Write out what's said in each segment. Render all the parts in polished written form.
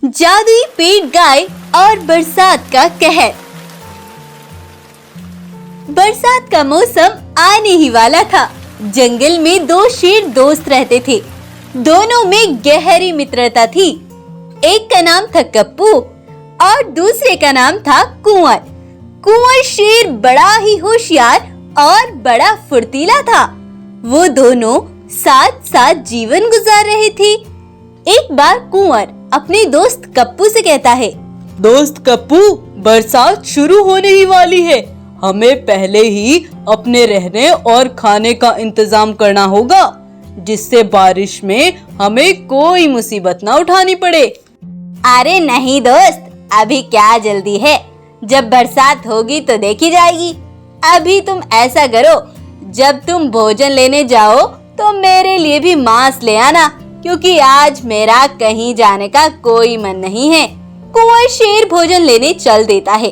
जादुई पेड़ गाय और बरसात का कहर। बरसात का मौसम आने ही वाला था। जंगल में दो शेर दोस्त रहते थे। दोनों में गहरी मित्रता थी। एक का नाम था कप्पू और दूसरे का नाम था कुंवर। कुंवर शेर बड़ा ही होशियार और बड़ा फुर्तीला था। वो दोनों साथ साथ जीवन गुजार रहे थे। एक बार कुंवर अपने दोस्त कप्पू से कहता है, दोस्त कप्पू, बरसात शुरू होने ही वाली है। हमें पहले ही अपने रहने और खाने का इंतजाम करना होगा, जिससे बारिश में हमें कोई मुसीबत ना उठानी पड़े। अरे नहीं दोस्त, अभी क्या जल्दी है। जब बरसात होगी तो देखी जाएगी। अभी तुम ऐसा करो, जब तुम भोजन लेने जाओ तो मेरे लिए भी मांस ले आना, क्योंकि आज मेरा कहीं जाने का कोई मन नहीं है। कुंवर शेर भोजन लेने चल देता है।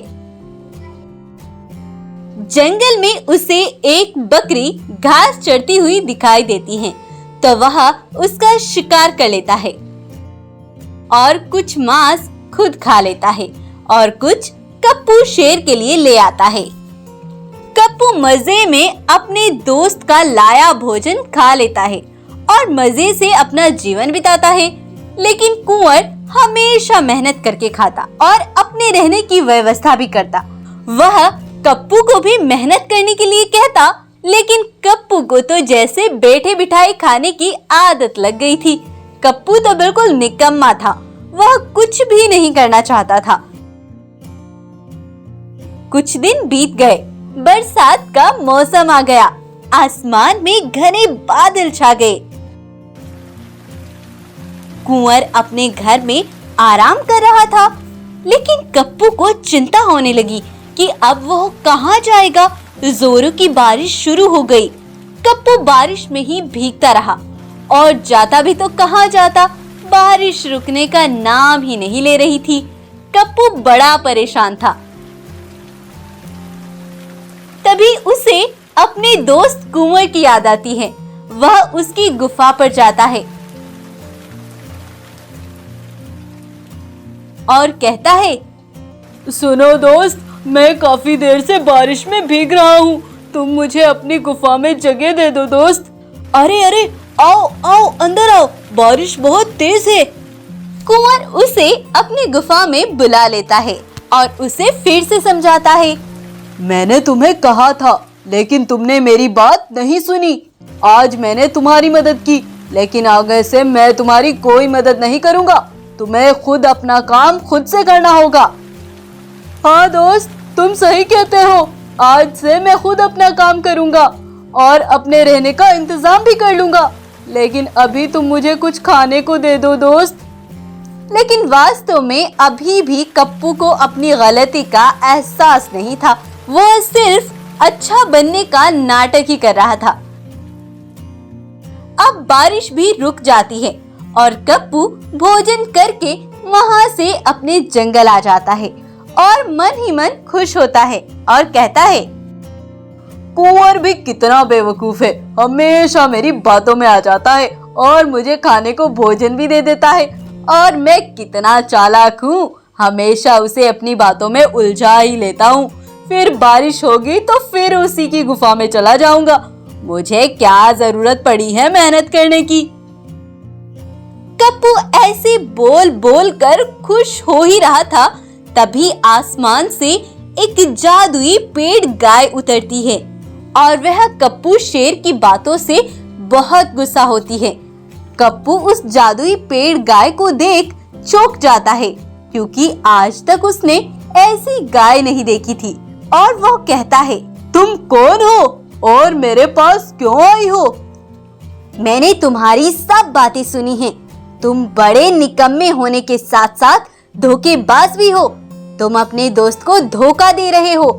जंगल में उसे एक बकरी घास चरती हुई दिखाई देती है, तो वह उसका शिकार कर लेता है और कुछ मांस खुद खा लेता है और कुछ कप्पू शेर के लिए ले आता है। कप्पू मजे में अपने दोस्त का लाया भोजन खा लेता है और मजे से अपना जीवन बिताता है। लेकिन कुंवर हमेशा मेहनत करके खाता और अपने रहने की व्यवस्था भी करता। वह कप्पू को भी मेहनत करने के लिए कहता, लेकिन कप्पू को तो जैसे बैठे बिठाए खाने की आदत लग गई थी। कप्पू तो बिल्कुल निकम्मा था। वह कुछ भी नहीं करना चाहता था। कुछ दिन बीत गए। बरसात का मौसम आ गया। आसमान में घने बादल छा गए। कुंवर अपने घर में आराम कर रहा था, लेकिन कप्पू को चिंता होने लगी कि अब वह कहाँ जाएगा। जोरों की बारिश शुरू हो गई। कप्पू बारिश में ही भीगता रहा और जाता भी तो कहाँ जाता। बारिश रुकने का नाम ही नहीं ले रही थी। कप्पू बड़ा परेशान था। तभी उसे अपने दोस्त कुंवर की याद आती है। वह उसकी गुफा पर जाता है और कहता है, सुनो दोस्त, मैं काफी देर से बारिश में भीग रहा हूँ। तुम मुझे अपनी गुफा में जगह दे दो दोस्त। अरे अरे, आओ आओ, अंदर आओ, बारिश बहुत तेज है। कुंवर उसे अपनी गुफा में बुला लेता है और उसे फिर से समझाता है, मैंने तुम्हें कहा था, लेकिन तुमने मेरी बात नहीं सुनी। आज मैंने तुम्हारी मदद की, लेकिन आगे से मैं तुम्हारी कोई मदद नहीं करूँगा। तुम्हें खुद अपना काम खुद से करना होगा। हाँ दोस्त, तुम सही कहते हो। आज से मैं खुद अपना काम करूँगा और अपने रहने का इंतजाम भी कर लूँगा। लेकिन अभी तुम मुझे कुछ खाने को दे दो दोस्त। लेकिन वास्तव में अभी भी कप्पू को अपनी गलती का एहसास नहीं था। वह सिर्फ अच्छा बनने का नाटक ही कर रहा था। अब बारिश भी रुक जाती है और कप्पू भोजन करके वहां से अपने जंगल आ जाता है और मन ही मन खुश होता है और कहता है, कुंवर भी कितना बेवकूफ है। हमेशा मेरी बातों में आ जाता है और मुझे खाने को भोजन भी दे देता है। और मैं कितना चालाक हूँ, हमेशा उसे अपनी बातों में उलझा ही लेता हूँ। फिर बारिश होगी तो फिर उसी की गुफा में चला जाऊंगा। मुझे क्या जरूरत पड़ी है मेहनत करने की। कप्पू ऐसे बोल बोल कर खुश हो ही रहा था, तभी आसमान से एक जादुई पेड़ गाय उतरती है और वह कप्पू शेर की बातों से बहुत गुस्सा होती है। कप्पू उस जादुई पेड़ गाय को देख चौंक जाता है, क्योंकि आज तक उसने ऐसी गाय नहीं देखी थी। और वह कहता है, तुम कौन हो और मेरे पास क्यों आई हो? मैंने तुम्हारी सब बातें सुनी हैं। तुम बड़े निकम्मे होने के साथ साथ धोखेबाज भी हो। तुम अपने दोस्त को धोखा दे रहे हो।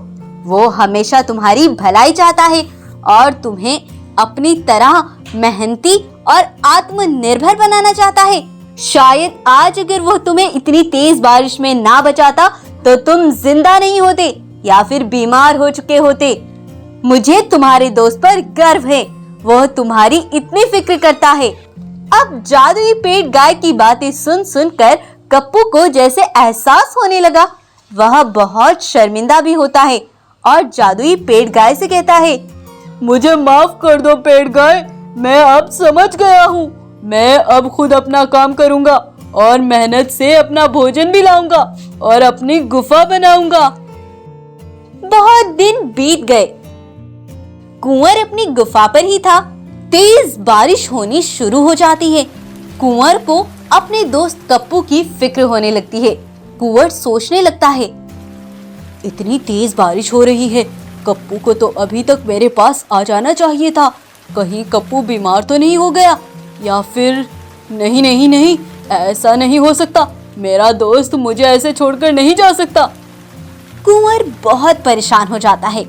वो हमेशा तुम्हारी भलाई चाहता है और तुम्हें अपनी तरह मेहनती और आत्मनिर्भर बनाना चाहता है। शायद आज अगर वो तुम्हें इतनी तेज बारिश में ना बचाता तो तुम जिंदा नहीं होते या फिर बीमार हो चुके होते। मुझे तुम्हारे दोस्त पर गर्व है। वो तुम्हारी इतनी फिक्र करता है। अब जादुई पेड़ गाय की बातें सुन सुनकर कप्पू को जैसे एहसास होने लगा। वह बहुत शर्मिंदा भी होता है और जादुई पेड़ गाय से कहता है, मुझे माफ कर दो पेड़ गाय, मैं अब समझ गया हूँ। मैं अब खुद अपना काम करूँगा और मेहनत से अपना भोजन भी लाऊंगा और अपनी गुफा बनाऊंगा। बहुत दिन बीत गए। कुंवर अपनी गुफा पर ही था। तेज बारिश होनी शुरू हो जाती है। कुंवर को अपने दोस्त कप्पू की फिक्र होने लगती है। कुंवर सोचने लगता है, इतनी तेज बारिश हो रही है, कप्पू को तो अभी तक मेरे पास आ जाना चाहिए था। कहीं कप्पू बीमार तो नहीं हो गया, या फिर नहीं नहीं नहीं, ऐसा नहीं हो सकता। मेरा दोस्त मुझे ऐसे छोड़कर नहीं जा सकता। कुंवर बहुत परेशान हो जाता है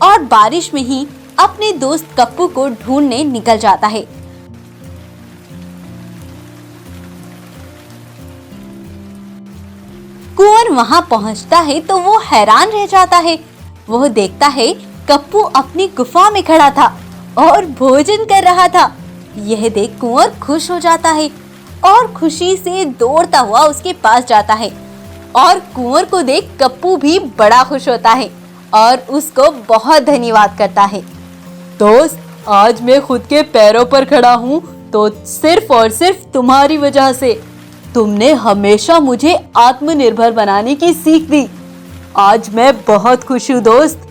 और बारिश में ही अपने दोस्त कप्पू को ढूंढने निकल जाता है। कुंवर वहां पहुंचता है तो वो हैरान रह जाता है। वो देखता है कप्पू अपनी गुफा में खड़ा था और भोजन कर रहा था। यह देख कुंवर खुश हो जाता है और खुशी से दौड़ता हुआ उसके पास जाता है। और कुंवर को देख कप्पू भी बड़ा खुश होता है और उसको बहुत धन्यवाद करता है। दोस्त, आज मैं खुद के पैरों पर खड़ा हूँ तो सिर्फ और सिर्फ तुम्हारी वजह से। तुमने हमेशा मुझे आत्मनिर्भर बनाने की सीख दी। आज मैं बहुत खुश हूँ दोस्त।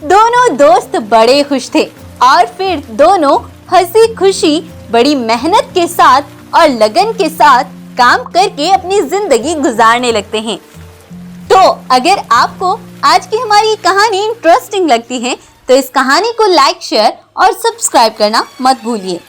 दोनों दोस्त बड़े खुश थे और फिर दोनों हंसी खुशी बड़ी मेहनत के साथ और लगन के साथ काम करके अपनी जिंदगी गुजारने लगते हैं। तो अगर आपको आज की हमारी कहानी इंटरेस्टिंग लगती है तो इस कहानी को लाइक, शेयर और सब्सक्राइब करना मत भूलिए।